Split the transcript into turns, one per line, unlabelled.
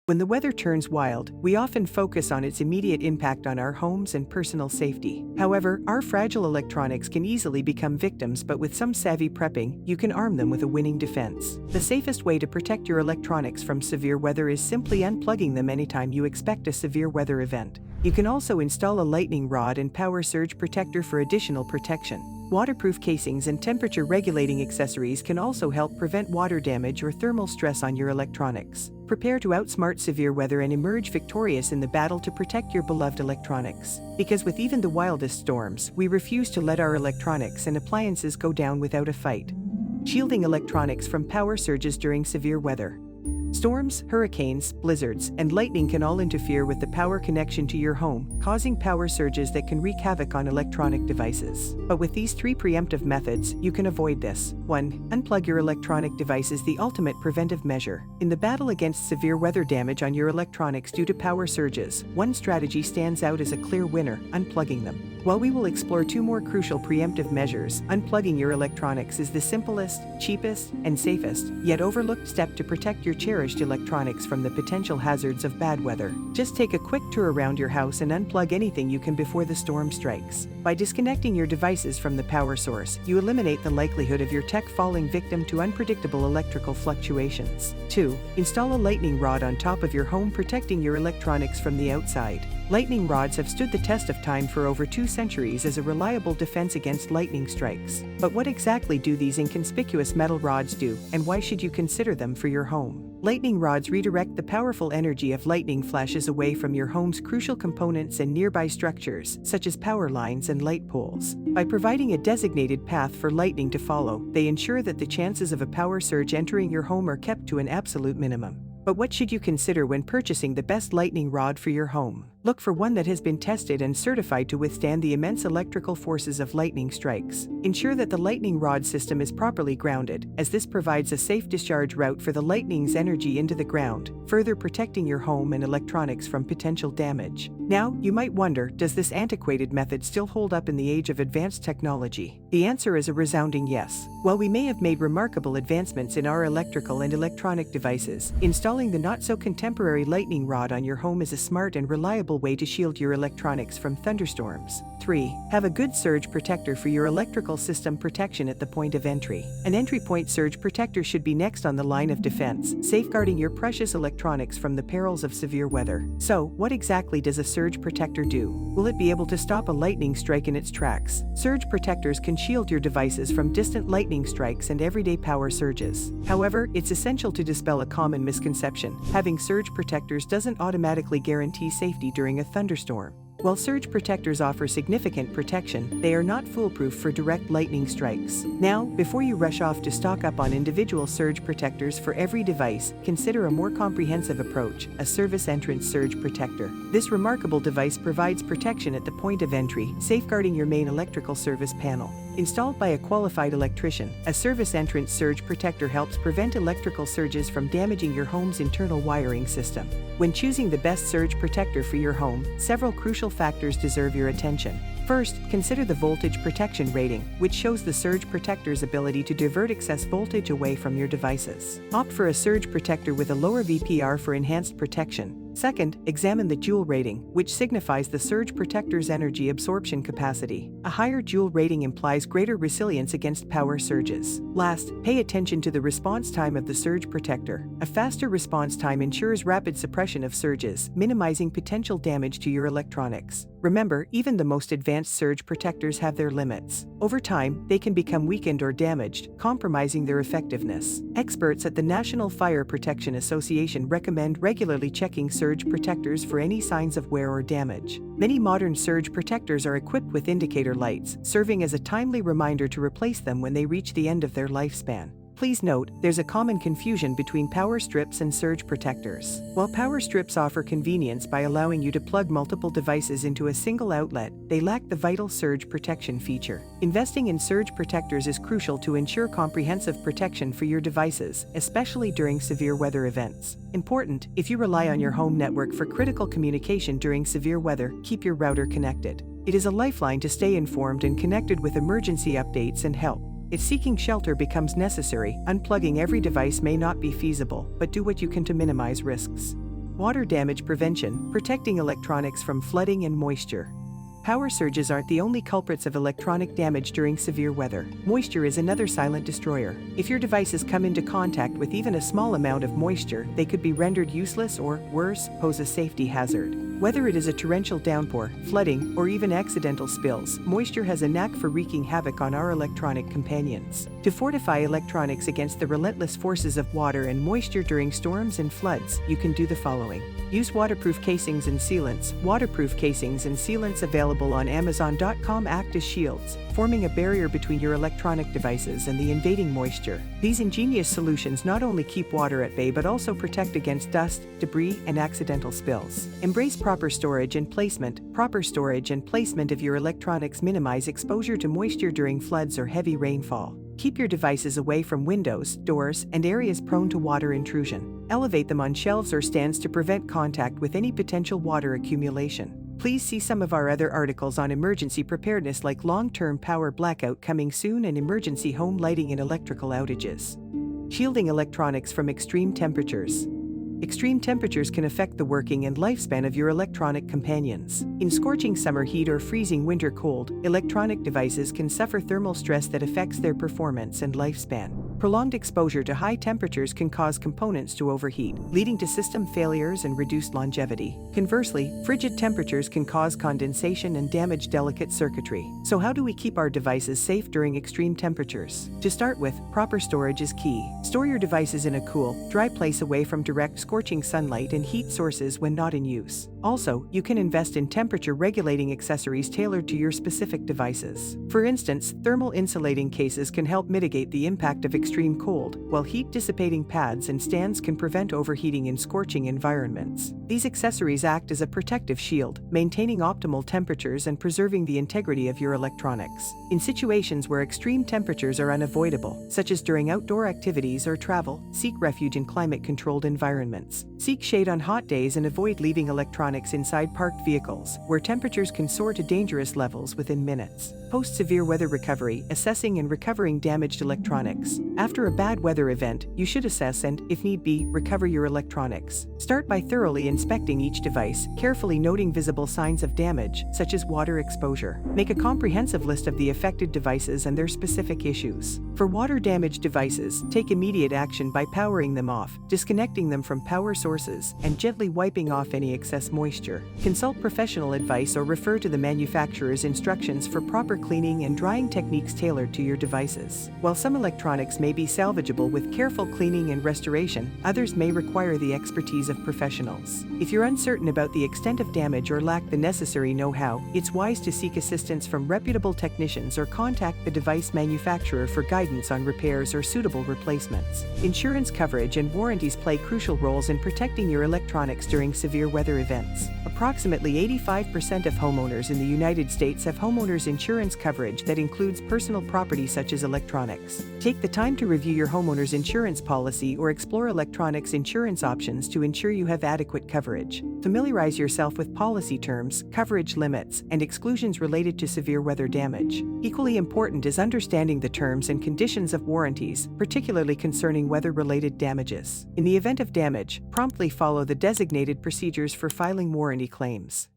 When the weather turns wild, we often focus on its immediate impact on our homes and personal safety. However, our fragile electronics can easily become victims, but with some savvy prepping, you can arm them with a winning defense. The safest way to protect your electronics from severe weather is simply unplugging them anytime you expect a severe weather event. You can also install a lightning rod and power surge protector for additional protection. Waterproof casings and temperature-regulating accessories can also help prevent water damage or thermal stress on your electronics. Prepare to outsmart severe weather and emerge victorious in the battle to protect your beloved electronics. Because with even the wildest storms, we refuse to let our electronics and appliances go down without a fight. Shielding electronics from power surges during severe weather. Storms, hurricanes, blizzards, and lightning can all interfere with the power connection to your home, causing power surges that can wreak havoc on electronic devices. But with these 3 preemptive methods, you can avoid this. 1. Unplug your electronic devices, the ultimate preventive measure. In the battle against severe weather damage on your electronics due to power surges, one strategy stands out as a clear winner: unplugging them. While we will explore 2 more crucial preemptive measures, unplugging your electronics is the simplest, cheapest, and safest, yet overlooked step to protect your cherished electronics from the potential hazards of bad weather. Just take a quick tour around your house and unplug anything you can before the storm strikes. By disconnecting your devices from the power source, you eliminate the likelihood of your tech falling victim to unpredictable electrical fluctuations. 2. Install a lightning rod on top of your home, protecting your electronics from the outside. Lightning rods have stood the test of time for over 2 centuries as a reliable defense against lightning strikes. But what exactly do these inconspicuous metal rods do, and why should you consider them for your home? Lightning rods redirect the powerful energy of lightning flashes away from your home's crucial components and nearby structures, such as power lines and light poles. By providing a designated path for lightning to follow, they ensure that the chances of a power surge entering your home are kept to an absolute minimum. But what should you consider when purchasing the best lightning rod for your home? Look for one that has been tested and certified to withstand the immense electrical forces of lightning strikes. Ensure that the lightning rod system is properly grounded, as this provides a safe discharge route for the lightning's energy into the ground, further protecting your home and electronics from potential damage. Now, you might wonder, does this antiquated method still hold up in the age of advanced technology? The answer is a resounding yes. While we may have made remarkable advancements in our electrical and electronic devices, installing the not-so-contemporary lightning rod on your home is a smart and reliable way to shield your electronics from thunderstorms. 3. Have a good surge protector for your electrical system protection at the point of entry. An entry point surge protector should be next on the line of defense, safeguarding your precious electronics from the perils of severe weather. So, what exactly does a surge protector do? Will it be able to stop a lightning strike in its tracks? Surge protectors can shield your devices from distant lightning strikes and everyday power surges. However, it's essential to dispel a common misconception. Having surge protectors doesn't automatically guarantee safety during a thunderstorm. While surge protectors offer significant protection, they are not foolproof for direct lightning strikes. Now, before you rush off to stock up on individual surge protectors for every device, consider a more comprehensive approach: a service entrance surge protector. This remarkable device provides protection at the point of entry, safeguarding your main electrical service panel. Installed by a qualified electrician, a service entrance surge protector helps prevent electrical surges from damaging your home's internal wiring system. When choosing the best surge protector for your home, several crucial factors deserve your attention. First, consider the voltage protection rating, which shows the surge protector's ability to divert excess voltage away from your devices. Opt for a surge protector with a lower VPR for enhanced protection. Second, examine the Joule rating, which signifies the surge protector's energy absorption capacity. A higher Joule rating implies greater resilience against power surges. Last, pay attention to the response time of the surge protector. A faster response time ensures rapid suppression of surges, minimizing potential damage to your electronics. Remember, even the most advanced surge protectors have their limits. Over time, they can become weakened or damaged, compromising their effectiveness. Experts at the National Fire Protection Association recommend regularly checking surge protectors for any signs of wear or damage. Many modern surge protectors are equipped with indicator lights, serving as a timely reminder to replace them when they reach the end of their lifespan. Please note, there's a common confusion between power strips and surge protectors. While power strips offer convenience by allowing you to plug multiple devices into a single outlet, they lack the vital surge protection feature. Investing in surge protectors is crucial to ensure comprehensive protection for your devices, especially during severe weather events. Important, if you rely on your home network for critical communication during severe weather, keep your router connected. It is a lifeline to stay informed and connected with emergency updates and help. If seeking shelter becomes necessary, unplugging every device may not be feasible, but do what you can to minimize risks. Water damage prevention, protecting electronics from flooding and moisture. Power surges aren't the only culprits of electronic damage during severe weather. Moisture is another silent destroyer. If your devices come into contact with even a small amount of moisture, they could be rendered useless or, worse, pose a safety hazard. Whether it is a torrential downpour, flooding, or even accidental spills, moisture has a knack for wreaking havoc on our electronic companions. To fortify electronics against the relentless forces of water and moisture during storms and floods, you can do the following. Use waterproof casings and sealants. Waterproof casings and sealants available on Amazon.com act as shields, forming a barrier between your electronic devices and the invading moisture. These ingenious solutions not only keep water at bay but also protect against dust, debris, and accidental spills. Embrace proper storage and placement. Proper storage and placement of your electronics minimize exposure to moisture during floods or heavy rainfall. Keep your devices away from windows, doors, and areas prone to water intrusion. Elevate them on shelves or stands to prevent contact with any potential water accumulation. Please see some of our other articles on emergency preparedness like long-term power blackout coming soon and emergency home lighting and electrical outages. Shielding electronics from extreme temperatures. Extreme temperatures can affect the working and lifespan of your electronic companions. In scorching summer heat or freezing winter cold, electronic devices can suffer thermal stress that affects their performance and lifespan. Prolonged exposure to high temperatures can cause components to overheat, leading to system failures and reduced longevity. Conversely, frigid temperatures can cause condensation and damage delicate circuitry. So how do we keep our devices safe during extreme temperatures? To start with, proper storage is key. Store your devices in a cool, dry place away from direct scorching sunlight and heat sources when not in use. Also, you can invest in temperature-regulating accessories tailored to your specific devices. For instance, thermal insulating cases can help mitigate the impact of extreme cold, while heat-dissipating pads and stands can prevent overheating in scorching environments. These accessories act as a protective shield, maintaining optimal temperatures and preserving the integrity of your electronics. In situations where extreme temperatures are unavoidable, such as during outdoor activities or travel, seek refuge in climate-controlled environments. Seek shade on hot days and avoid leaving electronics inside parked vehicles, where temperatures can soar to dangerous levels within minutes. Post-severe weather recovery, assessing and recovering damaged electronics. After a bad weather event, you should assess and, if need be, recover your electronics. Start by thoroughly inspecting each device, carefully noting visible signs of damage, such as water exposure. Make a comprehensive list of the affected devices and their specific issues. For water-damaged devices, take immediate action by powering them off, disconnecting them from power sources, and gently wiping off any excess moisture. Consult professional advice or refer to the manufacturer's instructions for proper cleaning and drying techniques tailored to your devices. While some electronics may be salvageable with careful cleaning and restoration, others may require the expertise of professionals. If you're uncertain about the extent of damage or lack the necessary know-how, it's wise to seek assistance from reputable technicians or contact the device manufacturer for guidance on repairs or suitable replacements. Insurance coverage and warranties play crucial roles in protecting your electronics during severe weather events. Approximately 85% of homeowners in the United States have homeowners insurance coverage that includes personal property such as electronics. Take the time to review your homeowner's insurance policy or explore electronics insurance options to ensure you have adequate coverage. Familiarize yourself with policy terms, coverage limits, and exclusions related to severe weather damage. Equally important is understanding the terms and conditions of warranties, particularly concerning weather-related damages. In the event of damage, promptly follow the designated procedures for filing warranty claims.